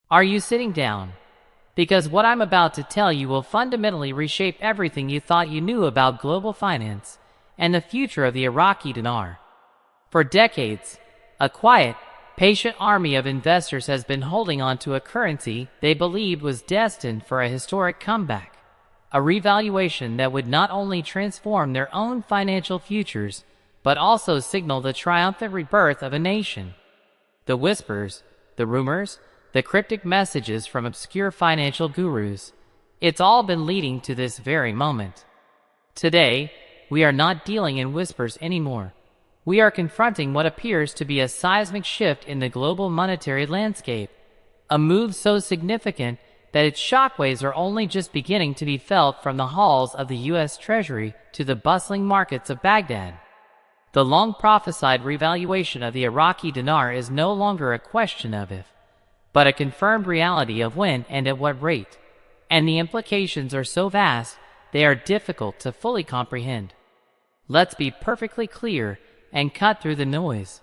Are you sitting down? Because what I'm about to tell you will fundamentally reshape everything you thought you knew about global finance and the future of the Iraqi dinar. For decades, a quiet, patient army of investors has been holding on to a currency they believed was destined for a historic comeback, a revaluation that would not only transform their own financial futures, but also signal the triumphant rebirth of a nation. The whispers, the rumors, the cryptic messages from obscure financial gurus, it's all been leading to this very moment. Today, we are not dealing in whispers anymore. We are confronting what appears to be a seismic shift in the global monetary landscape, a move so significant that its shockwaves are only just beginning to be felt from the halls of the U.S. Treasury to the bustling markets of Baghdad. The long-prophesied revaluation of the Iraqi dinar is no longer a question of if, but a confirmed reality of when and at what rate, and the implications are so vast they are difficult to fully comprehend. Let's be perfectly clear and cut through the noise.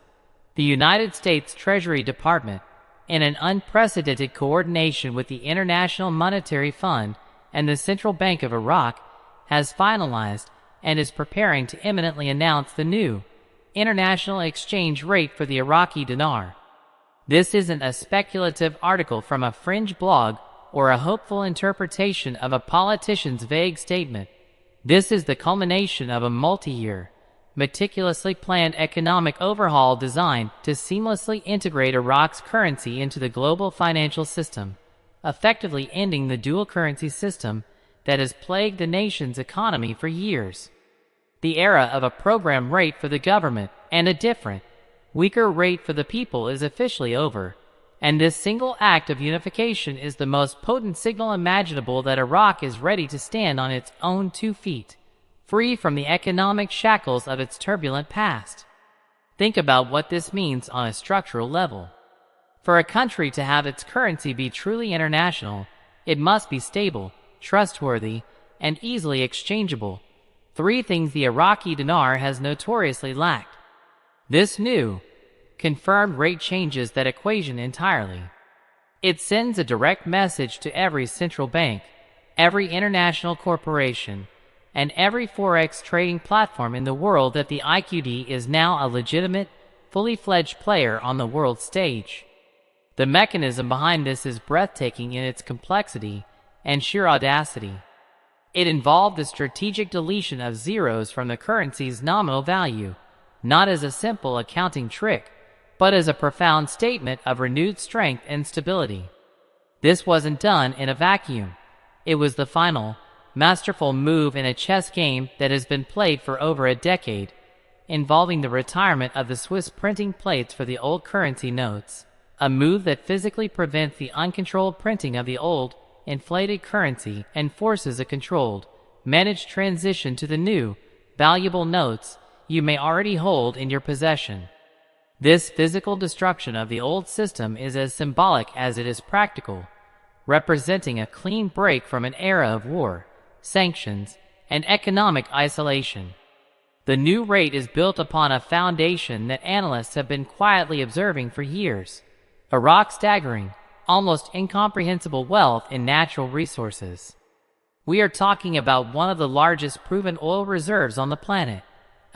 The United States Treasury Department, in an unprecedented coordination with the International Monetary Fund and the Central Bank of Iraq, has finalized and is preparing to imminently announce the new international exchange rate for the Iraqi dinar. This isn't a speculative article from a fringe blog or a hopeful interpretation of a politician's vague statement. This is the culmination of a multi-year, meticulously planned economic overhaul designed to seamlessly integrate Iraq's currency into the global financial system, effectively ending the dual currency system that has plagued the nation's economy for years. The era of a program rate for the government and a different, weaker rate for the people is officially over, and this single act of unification is the most potent signal imaginable that Iraq is ready to stand on its own 2 feet, free from the economic shackles of its turbulent past. Think about what this means on a structural level. For a country to have its currency be truly international, it must be stable, trustworthy, and easily exchangeable, 3 things the Iraqi dinar has notoriously lacked. This new, confirmed rate changes that equation entirely. It sends a direct message to every central bank, every international corporation, and every forex trading platform in the world that the IQD is now a legitimate, fully fledged player on the world stage. The mechanism behind this is breathtaking in its complexity and sheer audacity. It involved the strategic deletion of zeros from the currency's nominal value, not as a simple accounting trick, but as a profound statement of renewed strength and stability. This wasn't done in a vacuum. It was the final, masterful move in a chess game that has been played for over a decade, involving the retirement of the Swiss printing plates for the old currency notes, a move that physically prevents the uncontrolled printing of the old, inflated currency and forces a controlled, managed transition to the new, valuable notes you may already hold in your possession. This physical destruction of the old system is as symbolic as it is practical, representing a clean break from an era of war, sanctions, and economic isolation. The new rate is built upon a foundation that analysts have been quietly observing for years: Iraq's staggering, almost incomprehensible wealth in natural resources. We are talking about one of the largest proven oil reserves on the planet,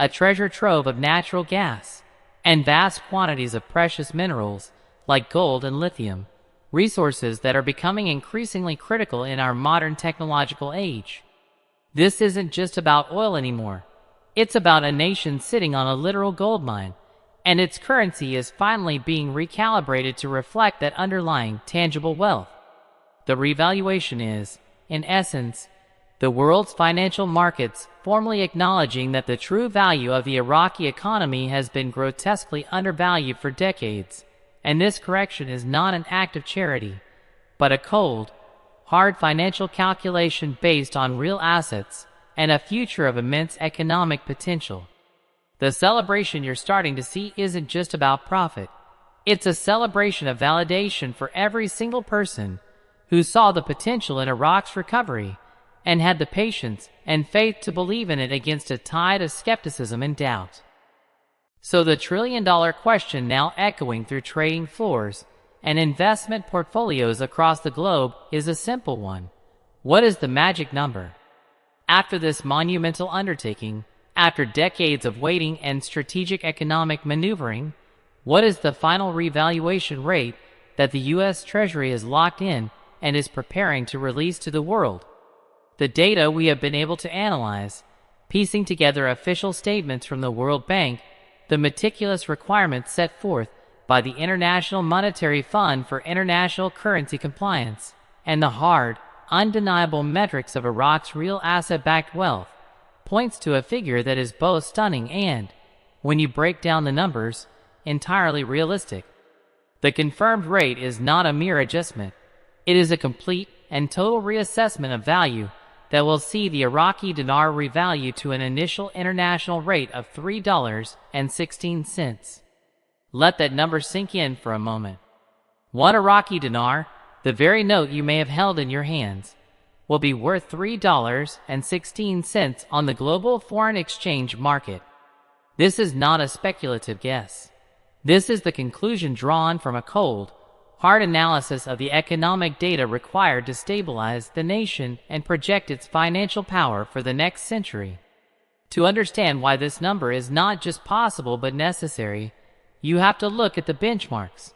a treasure trove of natural gas, and vast quantities of precious minerals like gold and lithium, resources that are becoming increasingly critical in our modern technological age. This isn't just about oil anymore. It's about a nation sitting on a literal gold mine, and its currency is finally being recalibrated to reflect that underlying tangible wealth. The revaluation is, in essence, the world's financial markets formally acknowledging that the true value of the Iraqi economy has been grotesquely undervalued for decades, and this correction is not an act of charity, but a cold, hard financial calculation based on real assets and a future of immense economic potential. The celebration you're starting to see isn't just about profit. It's a celebration of validation for every single person who saw the potential in Iraq's recovery and had the patience and faith to believe in it against a tide of skepticism and doubt. So the trillion-dollar question now echoing through trading floors and investment portfolios across the globe is a simple one. What is the magic number? After this monumental undertaking, after decades of waiting and strategic economic maneuvering, what is the final revaluation rate that the U.S. Treasury has locked in and is preparing to release to the world? The data we have been able to analyze, piecing together official statements from the World Bank, the meticulous requirements set forth by the International Monetary Fund for international currency compliance, and the hard, undeniable metrics of Iraq's real asset-backed wealth, points to a figure that is both stunning and, when you break down the numbers, entirely realistic. The confirmed rate is not a mere adjustment. It is a complete and total reassessment of value that will see the Iraqi dinar revalue to an initial international rate of $3.16. Let that number sink in for a moment. One Iraqi dinar, the very note you may have held in your hands, will be worth $3.16 on the global foreign exchange market. This is not a speculative guess. This is the conclusion drawn from a cold, hard analysis of the economic data required to stabilize the nation and project its financial power for the next century. To understand why this number is not just possible but necessary, you have to look at the benchmarks.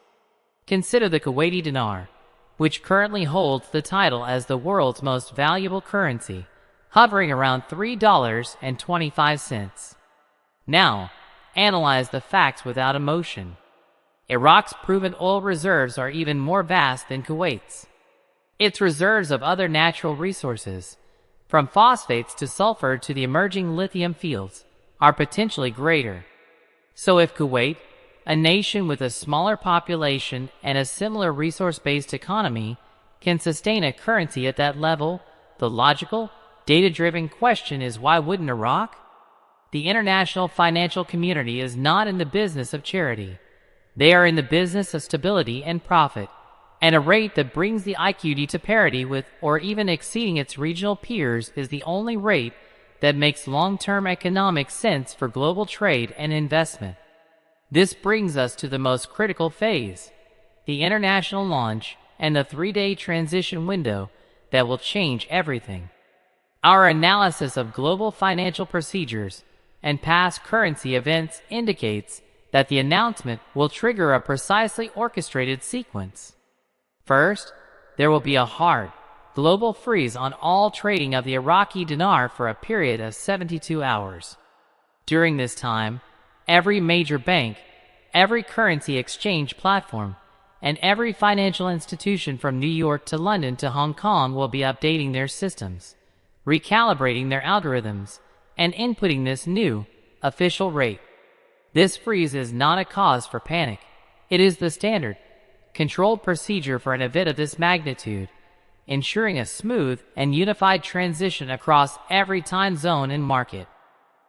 Consider the Kuwaiti dinar, which currently holds the title as the world's most valuable currency, hovering around $3.25. Now, analyze the facts without emotion. Iraq's proven oil reserves are even more vast than Kuwait's. Its reserves of other natural resources, from phosphates to sulfur to the emerging lithium fields, are potentially greater. So if Kuwait, a nation with a smaller population and a similar resource-based economy, can sustain a currency at that level, the logical, data-driven question is, why wouldn't Iraq? The international financial community is not in the business of charity. They are in the business of stability and profit, and a rate that brings the IQD to parity with or even exceeding its regional peers is the only rate that makes long-term economic sense for global trade and investment. This brings us to the most critical phase, the international launch and the 3-day transition window that will change everything. Our analysis of global financial procedures and past currency events indicates that the announcement will trigger a precisely orchestrated sequence. First, there will be a hard, global freeze on all trading of the Iraqi dinar for a period of 72 hours. During this time, every major bank, every currency exchange platform, and every financial institution from New York to London to Hong Kong will be updating their systems, recalibrating their algorithms, and inputting this new, official rate. This freeze is not a cause for panic. It is the standard, controlled procedure for an event of this magnitude, ensuring a smooth and unified transition across every time zone and market.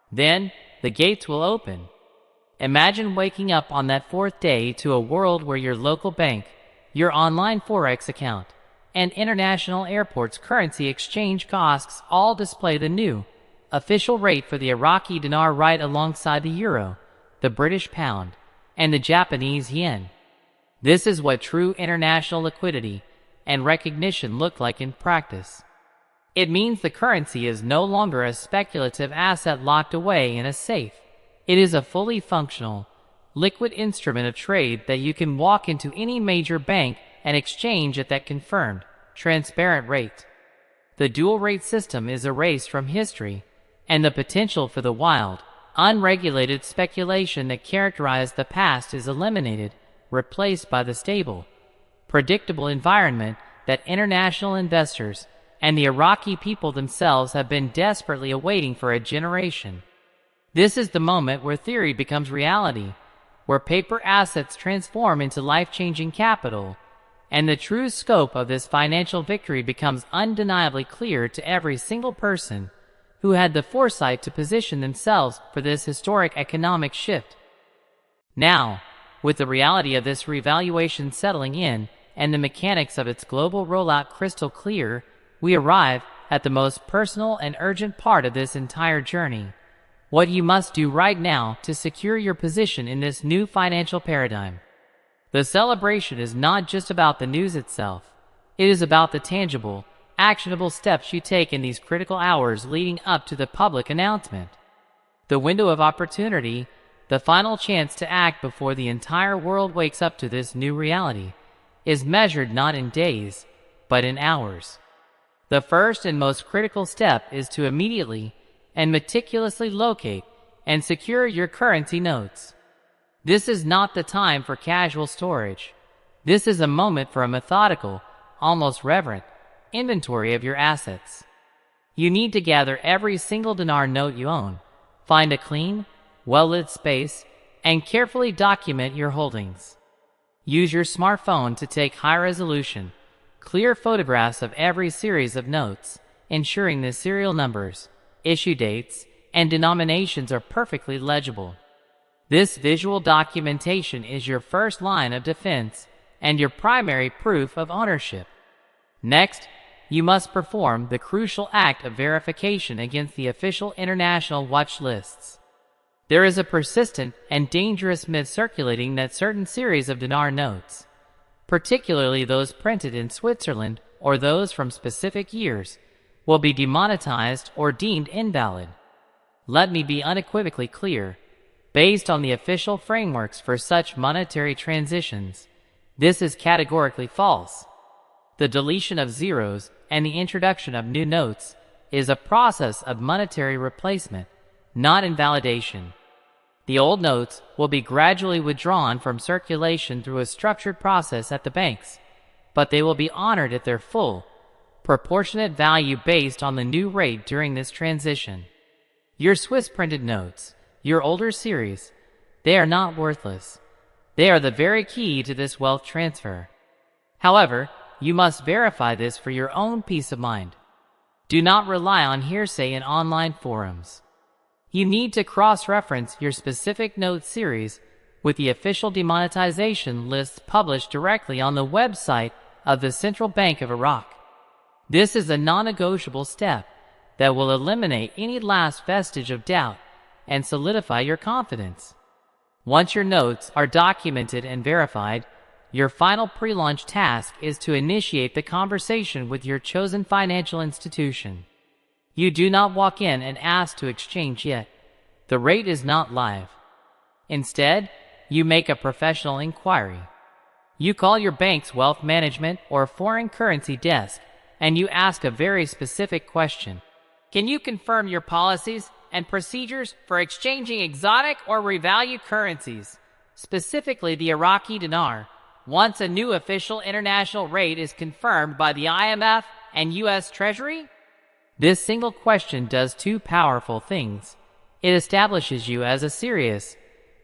Then, the gates will open. Imagine waking up on that fourth day to a world where your local bank, your online Forex account, and international airports' currency exchange costs all display the new, official rate for the Iraqi dinar right alongside the euro, the British pound, and the Japanese yen. This is what true international liquidity and recognition look like in practice. It means the currency is no longer a speculative asset locked away in a safe. It is a fully functional, liquid instrument of trade that you can walk into any major bank and exchange at that confirmed, transparent rate. The dual rate system is erased from history, and the potential for the wild, unregulated speculation that characterized the past is eliminated, replaced by the stable, predictable environment that international investors and the Iraqi people themselves have been desperately awaiting for a generation. This is the moment where theory becomes reality, where paper assets transform into life-changing capital, and the true scope of this financial victory becomes undeniably clear to every single person who had the foresight to position themselves for this historic economic shift. Now, with the reality of this revaluation settling in and the mechanics of its global rollout crystal clear, we arrive at the most personal and urgent part of this entire journey: what you must do right now to secure your position in this new financial paradigm. The celebration is not just about the news itself. It is about the tangible, actionable steps you take in these critical hours leading up to the public announcement. The window of opportunity, the final chance to act before the entire world wakes up to this new reality, is measured not in days, but in hours. The first and most critical step is to immediately and meticulously locate and secure your currency notes. This is not the time for casual storage. This is a moment for a methodical, almost reverent, inventory of your assets. You need to gather every single dinar note you own, find a clean, well-lit space, and carefully document your holdings. Use your smartphone to take high-resolution, clear photographs of every series of notes, ensuring the serial numbers, issue dates, and denominations are perfectly legible. This visual documentation is your first line of defense and your primary proof of ownership. Next, you must perform the crucial act of verification against the official international watch lists. There is a persistent and dangerous myth circulating that certain series of dinar notes, particularly those printed in Switzerland or those from specific years, will be demonetized or deemed invalid. Let me be unequivocally clear. Based on the official frameworks for such monetary transitions, this is categorically false. The deletion of zeros and the introduction of new notes is a process of monetary replacement, not invalidation. The old notes will be gradually withdrawn from circulation through a structured process at the banks, but they will be honored at their full, proportionate value based on the new rate during this transition. Your Swiss printed notes, your older series, they are not worthless. They are the very key to this wealth transfer. However, you must verify this for your own peace of mind. Do not rely on hearsay in online forums. You need to cross-reference your specific note series with the official demonetization lists published directly on the website of the Central Bank of Iraq. This is a non-negotiable step that will eliminate any last vestige of doubt and solidify your confidence. Once your notes are documented and verified, your final pre-launch task is to initiate the conversation with your chosen financial institution. You do not walk in and ask to exchange yet. The rate is not live. Instead, you make a professional inquiry. You call your bank's wealth management or foreign currency desk and you ask a very specific question. Can you confirm your policies and procedures for exchanging exotic or revalue currencies, specifically the Iraqi dinar, once a new official international rate is confirmed by the IMF and U.S. Treasury? This single question does two powerful things. It establishes you as a serious,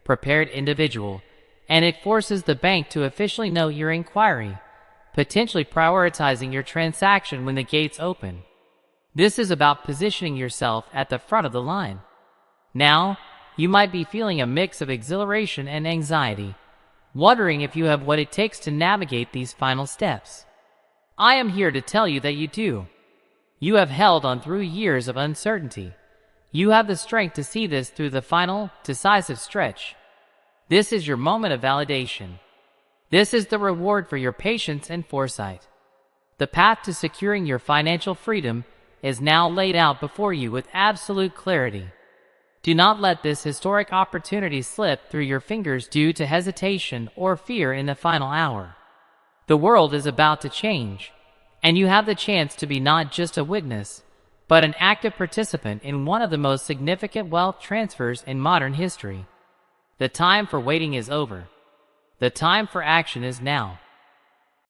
prepared individual, and it forces the bank to officially note your inquiry, potentially prioritizing your transaction when the gates open. This is about positioning yourself at the front of the line. Now, you might be feeling a mix of exhilaration and anxiety, wondering if you have what it takes to navigate these final steps. I am here to tell you that you do. You have held on through years of uncertainty. You have the strength to see this through the final, decisive stretch. This is your moment of validation. This is the reward for your patience and foresight. The path to securing your financial freedom is now laid out before you with absolute clarity. Do not let this historic opportunity slip through your fingers due to hesitation or fear in the final hour. The world is about to change, and you have the chance to be not just a witness, but an active participant in one of the most significant wealth transfers in modern history. The time for waiting is over. The time for action is now.